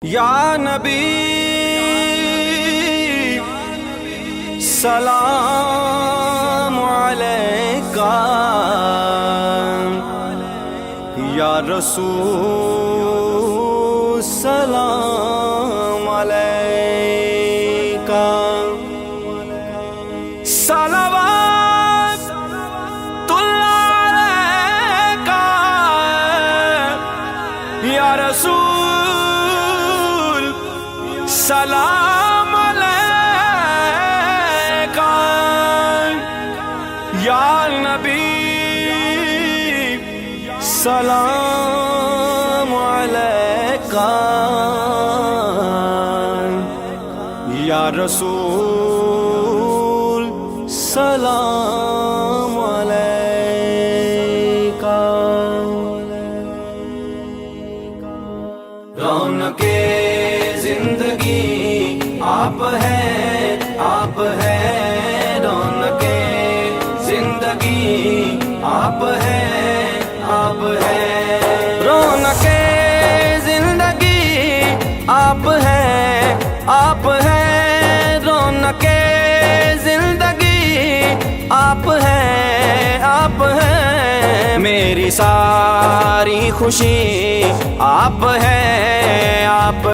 یا نبی سلام علیکہ، یا رسول سلام علیکہ، صلوات اللہ علیکہ، یا رسول سلام علیکہ، یا نبی سلام علیکہ، یا رسول سلام علیکہ۔ رونق زندگی آپ ہیں، آپ ہیں، رونق زندگی آپ ہیں، آپ ہیں، رونق زندگی آپ ہیں، آپ ہیں، رونق زندگی آپ ہیں، آپ ہیں، میری ساری خوشی آپ ہیں، آپ